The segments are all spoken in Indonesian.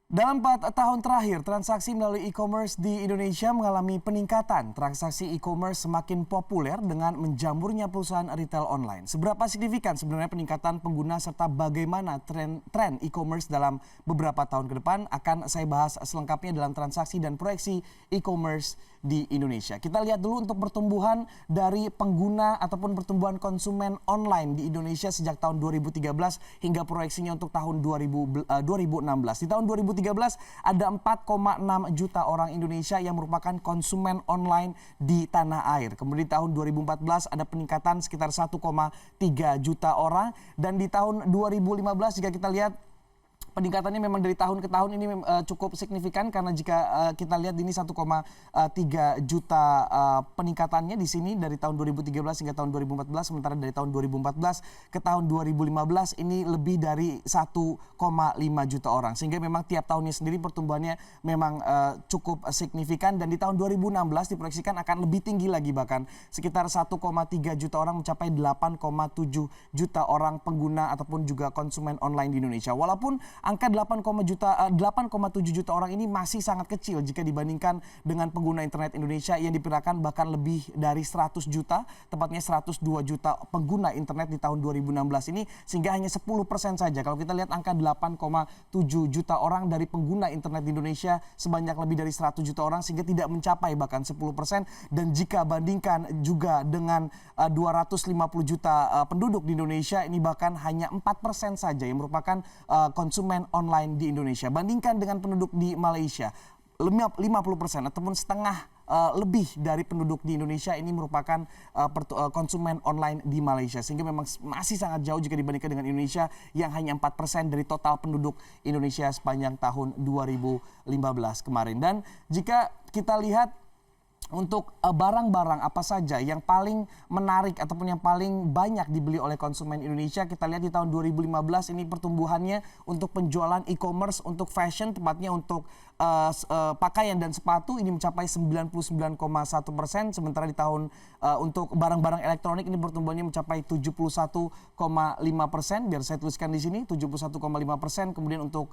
Dalam 4 tahun terakhir, transaksi melalui e-commerce di Indonesia mengalami peningkatan. Transaksi e-commerce semakin populer dengan menjamurnya perusahaan retail online. Seberapa signifikan sebenarnya peningkatan pengguna serta bagaimana tren e-commerce dalam beberapa tahun ke depan akan saya bahas selengkapnya dalam transaksi dan proyeksi e-commerce di Indonesia. Kita lihat dulu untuk pertumbuhan dari pengguna ataupun pertumbuhan konsumen online di Indonesia sejak tahun 2013 hingga proyeksinya untuk tahun 2016. Di tahun 2013 ada 4,6 juta orang Indonesia yang merupakan konsumen online di tanah air. Kemudian di tahun 2014 ada peningkatan sekitar 1,3 juta orang. Dan di tahun 2015 jika kita lihat peningkatannya memang dari tahun ke tahun ini cukup signifikan karena jika kita lihat ini 1,3 juta peningkatannya di sini dari tahun 2013 hingga tahun 2014, sementara dari tahun 2014 ke tahun 2015 ini lebih dari 1,5 juta orang, sehingga memang tiap tahunnya sendiri pertumbuhannya memang cukup signifikan. Dan di tahun 2016 diproyeksikan akan lebih tinggi lagi, bahkan sekitar 1,3 juta orang mencapai 8,7 juta orang pengguna ataupun juga konsumen online di Indonesia. Walaupun angka 8,7 juta orang ini masih sangat kecil jika dibandingkan dengan pengguna internet Indonesia yang diperkirakan bahkan lebih dari 100 juta, tepatnya 102 juta pengguna internet di tahun 2016 ini, sehingga hanya 10% saja. Kalau kita lihat angka 8,7 juta orang dari pengguna internet di Indonesia sebanyak lebih dari 100 juta orang, sehingga tidak mencapai bahkan 10%. Dan jika bandingkan juga dengan 250 juta penduduk di Indonesia, ini bahkan hanya 4% saja yang merupakan konsumen online di Indonesia. Bandingkan dengan penduduk di Malaysia, 50% ataupun setengah lebih dari penduduk di Indonesia ini merupakan konsumen online di Malaysia, sehingga memang masih sangat jauh jika dibandingkan dengan Indonesia yang hanya 4% dari total penduduk Indonesia sepanjang tahun 2015 kemarin. Dan jika kita lihat untuk barang-barang apa saja yang paling menarik ataupun yang paling banyak dibeli oleh konsumen Indonesia, kita lihat di tahun 2015 ini pertumbuhannya untuk penjualan e-commerce untuk fashion, tepatnya untuk pakaian dan sepatu ini mencapai 99,1%, sementara di tahun untuk barang-barang elektronik ini pertumbuhannya mencapai 71,5%. Biar saya tuliskan di sini 71,5%. Kemudian untuk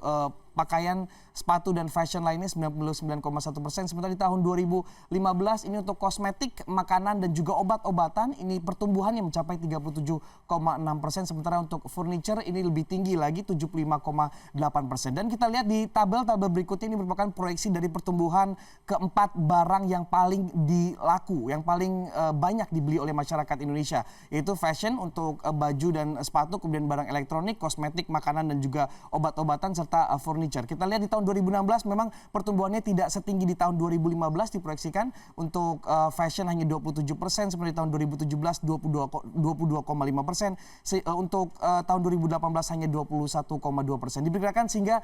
pakaian, sepatu dan fashion lainnya 99,1%. Sementara di tahun 2015 ini untuk kosmetik, makanan dan juga obat-obatan ini pertumbuhannya mencapai 37,6%. Sementara untuk furniture ini lebih tinggi lagi 75,8%. Dan kita lihat di tabel-tabel berikutnya ini merupakan proyeksi dari pertumbuhan keempat barang yang paling dilaku, yang paling banyak dibeli oleh masyarakat Indonesia, yaitu fashion untuk baju dan sepatu, kemudian barang elektronik, kosmetik, makanan dan juga obat-obatan serta furniture. Kita lihat di tahun 2016 memang pertumbuhannya tidak setinggi di tahun 2015 diproyeksikan. Untuk fashion hanya 27%, seperti tahun 2017 22,5%, untuk tahun 2018 hanya 21,2%. Diperkirakan sehingga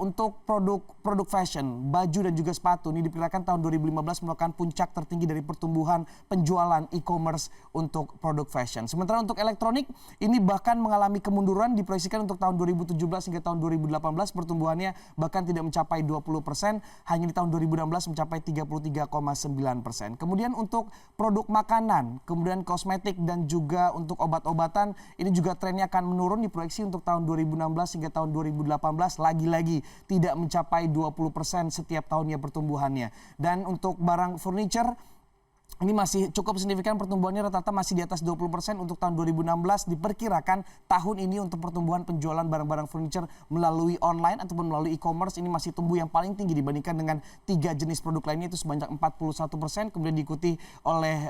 untuk produk fashion, baju dan juga sepatu ini diperkirakan tahun 2015 merupakan puncak tertinggi dari pertumbuhan penjualan e-commerce untuk produk fashion. Sementara untuk elektronik ini bahkan mengalami kemunduran, diproyeksikan untuk tahun 2017 hingga tahun 2018 pertumbuhannya bahkan tidak mencapai 20%, hanya di tahun 2016 mencapai 33,9%. Kemudian untuk produk makanan, kemudian kosmetik dan juga untuk obat-obatan ini juga trennya akan menurun, diproyeksi untuk tahun 2016 hingga tahun 2018 lagi-lagi tidak mencapai 20% setiap tahunnya pertumbuhannya. Dan untuk barang furniture ini masih cukup signifikan, pertumbuhannya rata-rata masih di atas 20%. Untuk tahun 2016 diperkirakan tahun ini untuk pertumbuhan penjualan barang-barang furniture melalui online ataupun melalui e-commerce ini masih tumbuh yang paling tinggi dibandingkan dengan 3 jenis produk lainnya, itu sebanyak 41%. Kemudian diikuti oleh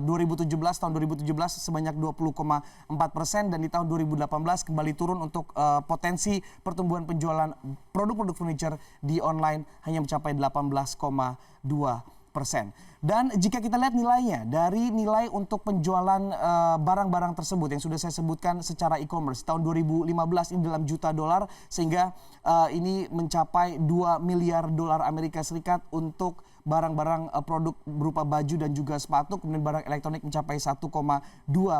2017, tahun 2017 sebanyak 20,4%, dan di tahun 2018 kembali turun untuk potensi pertumbuhan penjualan produk-produk furniture di online hanya mencapai 18,2%. Dan jika kita lihat nilainya, dari nilai untuk penjualan barang-barang tersebut yang sudah saya sebutkan secara e-commerce tahun 2015 ini dalam juta dolar, sehingga ini mencapai 2 miliar dolar Amerika Serikat untuk barang-barang produk berupa baju dan juga sepatu, kemudian barang elektronik mencapai 1,2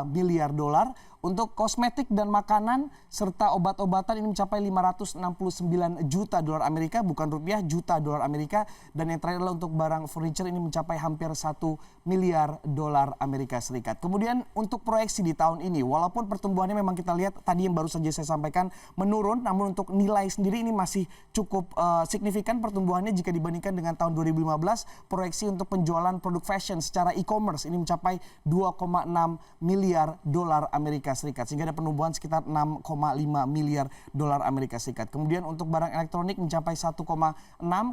miliar dolar. Untuk kosmetik dan makanan serta obat-obatan ini mencapai 569 juta dolar Amerika, bukan rupiah, juta dolar Amerika. Dan yang terakhir adalah untuk barang furniture ini mencapai hampir 1 miliar dolar Amerika Serikat. Kemudian untuk proyeksi di tahun ini, walaupun pertumbuhannya memang kita lihat tadi yang baru saja saya sampaikan menurun, namun untuk nilai sendiri ini masih cukup signifikan pertumbuhannya jika dibandingkan dengan tahun 2015. Proyeksi untuk penjualan produk fashion secara e-commerce ini mencapai 2,6 miliar dolar Amerika Serikat, sehingga ada penumbuhan sekitar 6,5 miliar dolar Amerika Serikat. Kemudian untuk barang elektronik mencapai 1,6,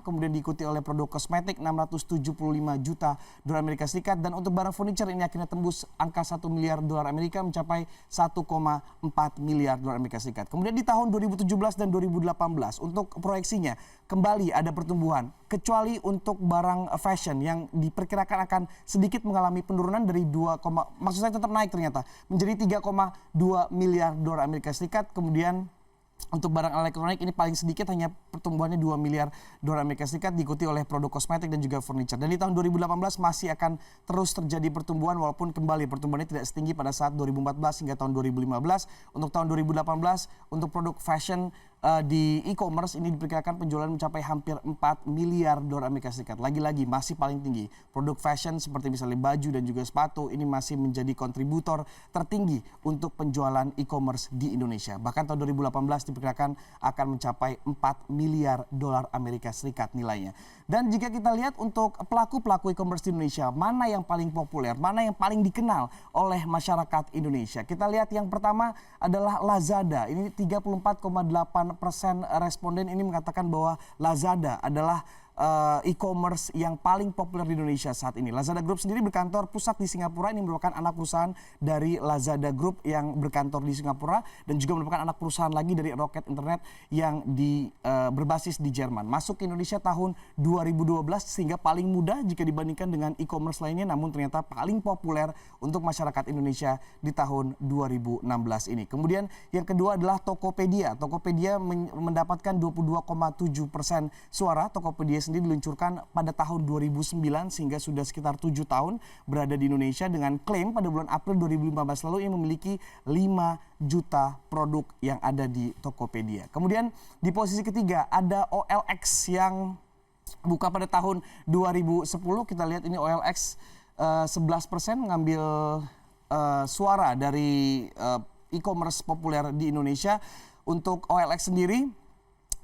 kemudian diikuti oleh produk kosmetik 675 juta dolar Amerika Serikat, dan untuk barang furniture ini akhirnya tembus angka 1 miliar dolar Amerika mencapai 1,4 miliar dolar Amerika Serikat. Kemudian di tahun 2017 dan 2018 untuk proyeksinya kembali ada pertumbuhan, kecuali untuk barang fashion yang diperkirakan akan sedikit mengalami penurunan dari maksud saya tetap naik ternyata menjadi 3,2 miliar dolar Amerika Serikat. Kemudian untuk barang elektronik ini paling sedikit, hanya pertumbuhannya 2 miliar dolar Amerika Serikat, diikuti oleh produk kosmetik dan juga furniture. Dan di tahun 2018 masih akan terus terjadi pertumbuhan, walaupun kembali pertumbuhannya tidak setinggi pada saat 2014 hingga tahun 2015. Untuk tahun 2018 untuk produk fashion di e-commerce ini diperkirakan penjualan mencapai hampir 4 miliar dolar Amerika Serikat. Lagi-lagi masih paling tinggi. Produk fashion seperti misalnya baju dan juga sepatu ini masih menjadi kontributor tertinggi untuk penjualan e-commerce di Indonesia. Bahkan tahun 2018 diperkirakan akan mencapai 4 miliar dolar Amerika Serikat nilainya. Dan jika kita lihat untuk pelaku-pelaku e-commerce di Indonesia, mana yang paling populer, mana yang paling dikenal oleh masyarakat Indonesia? Kita lihat yang pertama adalah Lazada. Ini 34,8% responden ini mengatakan bahwa Lazada adalah e-commerce yang paling populer di Indonesia saat ini. Lazada Group sendiri berkantor pusat di Singapura, ini merupakan anak perusahaan dari Lazada Group yang berkantor di Singapura, dan juga merupakan anak perusahaan lagi dari Rocket Internet yang berbasis di Jerman. Masuk ke Indonesia tahun 2012 sehingga paling mudah jika dibandingkan dengan e-commerce lainnya, namun ternyata paling populer untuk masyarakat Indonesia di tahun 2016 ini. Kemudian yang kedua adalah Tokopedia. Tokopedia mendapatkan 22,7% suara. Tokopedia sendiri diluncurkan pada tahun 2009 sehingga sudah sekitar 7 tahun berada di Indonesia, dengan klaim pada bulan April 2015 lalu yang memiliki 5 juta produk yang ada di Tokopedia. Kemudian di posisi ketiga ada OLX yang buka pada tahun 2010. Kita lihat ini OLX 11% mengambil suara dari e-commerce populer di Indonesia. Untuk OLX sendiri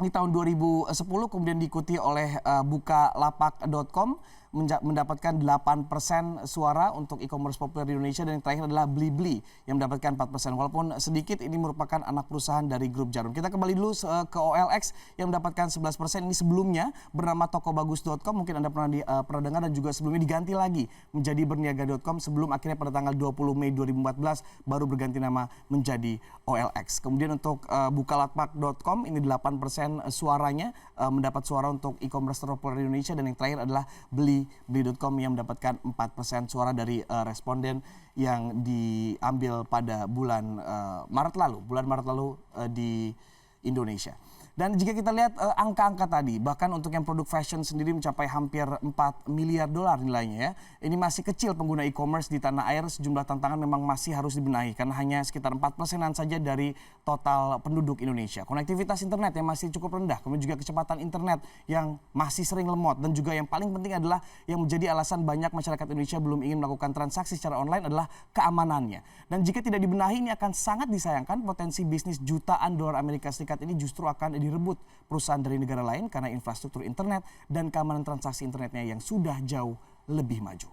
di tahun 2010 kemudian diikuti oleh Bukalapak.com mendapatkan 8% suara untuk e-commerce populer di Indonesia, dan yang terakhir adalah Blibli yang mendapatkan 4%. Walaupun sedikit, ini merupakan anak perusahaan dari grup Jarum. Kita kembali dulu ke OLX yang mendapatkan 11%. Ini sebelumnya bernama Tokobagus.com, mungkin Anda pernah dengar, dan juga sebelumnya diganti lagi menjadi Berniaga.com sebelum akhirnya pada tanggal 20 Mei 2014 baru berganti nama menjadi OLX. Kemudian untuk Bukalapak.com ini 8% suaranya mendapat suara untuk e-commerce terpopuler di Indonesia, dan yang terakhir adalah Beli.com yang mendapatkan 4% suara dari responden yang diambil pada bulan Maret lalu di Indonesia. Dan jika kita lihat angka-angka tadi, bahkan untuk yang produk fashion sendiri mencapai hampir 4 miliar dolar nilainya ya. Ini masih kecil pengguna e-commerce di tanah air. Sejumlah tantangan memang masih harus dibenahi karena hanya sekitar 4%-an saja dari total penduduk Indonesia. Konektivitas internet yang masih cukup rendah, kemudian juga kecepatan internet yang masih sering lemot, dan juga yang paling penting adalah yang menjadi alasan banyak masyarakat Indonesia belum ingin melakukan transaksi secara online adalah keamanannya. Dan jika tidak dibenahi, ini akan sangat disayangkan. Potensi bisnis jutaan dolar Amerika Serikat ini justru akan direbut perusahaan dari negara lain karena infrastruktur internet dan keamanan transaksi internetnya yang sudah jauh lebih maju.